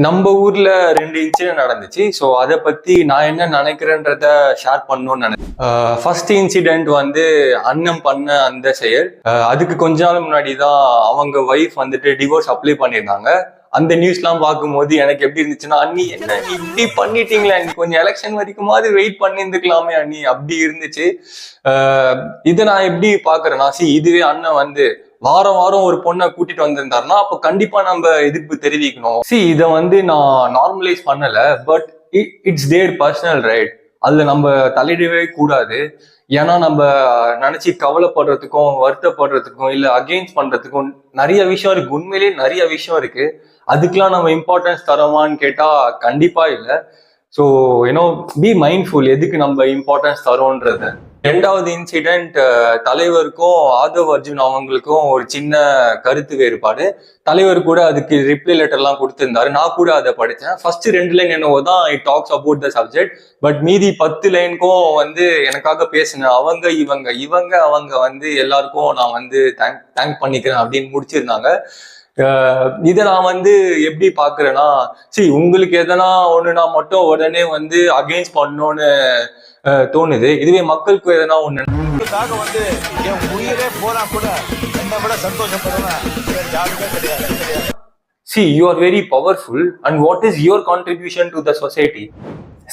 நம்ம ஊர்ல 2 இன்சிடென்ட் நடந்துச்சு. ஸோ அதை பத்தி நான் என்ன நினைக்கிறேன்றத ஷேர் பண்ணணும்னு நினைச்சேன். ஃபர்ஸ்ட் இன்சிடென்ட் வந்து அண்ணன் பண்ண அந்த செயல். அதுக்கு கொஞ்ச நாள் முன்னாடி தான் அவங்க ஒய்ஃப் வந்துட்டு டிவோர்ஸ் அப்ளை பண்ணியிருந்தாங்க. அந்த நியூஸ்லாம் பார்க்கும்போது எனக்கு எப்படி இருந்துச்சுன்னா, அண்ணி என்ன இப்படி பண்ணிட்டீங்களா, அண்ணி கொஞ்சம் எலெக்ஷன் வரைக்குமாவது வெயிட் பண்ணியிருந்துக்கலாமே அண்ணி, அப்படி இருந்துச்சு. இதை நான் எப்படி பாக்குறேன்னா, இதுவே அண்ணன் வந்து வாரம் வாரம் ஒரு பொண்ணை கூட்டிட்டு வந்திருந்தாருன்னா அப்போ கண்டிப்பா நம்ம எதிர்ப்பு தெரிவிக்கணும். இதை வந்து நான் நார்மலைஸ் பண்ணல, but it's there personal right. அதுல நம்ம தலையிடவே கூடாது. ஏன்னா நம்ம நினைச்சு கவலைப்படுறதுக்கும் வருத்தப்படுறதுக்கும் இல்ல அகெயின்ஸ்ட் பண்றதுக்கும் நிறைய விஷயம் இருக்கு. உண்மையிலேயே நிறைய விஷயம் இருக்கு. அதுக்கெல்லாம் நம்ம இம்பார்ட்டன்ஸ் தரோமான்னு கேட்டா கண்டிப்பா இல்லை. ஸோ பி மைண்ட்ஃபுல் எதுக்கு நம்ம இம்பார்ட்டன்ஸ் தரோன்றது. ரெண்டாவது இன்சிடென்ட், தலைவருக்கும் ஆதவ் அர்ஜுன் அவங்களுக்கும் ஒரு சின்ன கருத்து வேறுபாடு. தலைவர் கூட அதுக்கு ரிப்ளை லெட்டர்லாம் கொடுத்திருந்தாரு. நான் கூட அதை படித்தேன். ஃபர்ஸ்ட் 2 லைன் என்னவோ தான் it talks about the subject. But மீதி 10 லைனுக்கும் வந்து எனக்காக பேசினேன். அவங்க வந்து எல்லாருக்கும் நான் வந்து தேங்க் பண்ணிக்கிறேன் அப்படின்னு முடிச்சிருந்தாங்க. இதை நான் வந்து எப்படி பாக்குறேன்னா, உங்களுக்கு எதனா ஒண்ணுனா மட்டும் உடனே வந்து அகெயின்ஸ்ட் பண்ணணும்னு தோணுது. இதுவே மக்களுக்கு எதனா ஒண்ணு வந்து என் உயிரே போனா கூட என்னை விட சந்தோஷப்படுவேன். you are very powerful and what is your contribution to the society?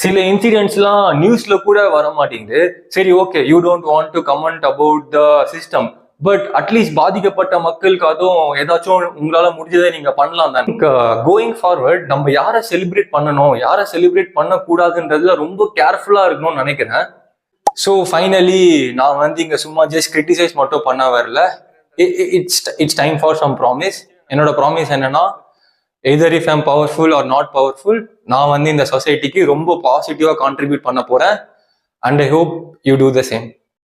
சில இன்சிடென்ட்ஸ்லாம் நியூஸ்ல கூட வர மாட்டேங்குது. சரி, okay, you don't want to comment about the system, but at least பாதிக்கப்பட்ட மக்களுக்கு அதுவும் ஏதாச்சும் உங்களால முடிஞ்சதை நீங்க பண்ணலாம் தான். கோயிங் ஃபார்வர்ட் நம்ம யாரை செலிப்ரேட் பண்ணணும், யாரை செலிப்ரேட் பண்ணக்கூடாதுன்றதுல ரொம்ப கேர்ஃபுல்லா இருக்கணும்னு நினைக்கிறேன். ஸோ ஃபைனலி நான் வந்து இங்க சும்மா ஜஸ்ட் கிரிட்டிசைஸ் மட்டும் பண்ண வரல. It's time for some promise. என்னோட ப்ராமிஸ் என்னன்னா, either if I'm powerful or not powerful, நான் வந்து இந்த சொசைட்டிக்கு ரொம்ப பாசிட்டிவா கான்ட்ரிபியூட் பண்ண போறேன். And I hope you do the same.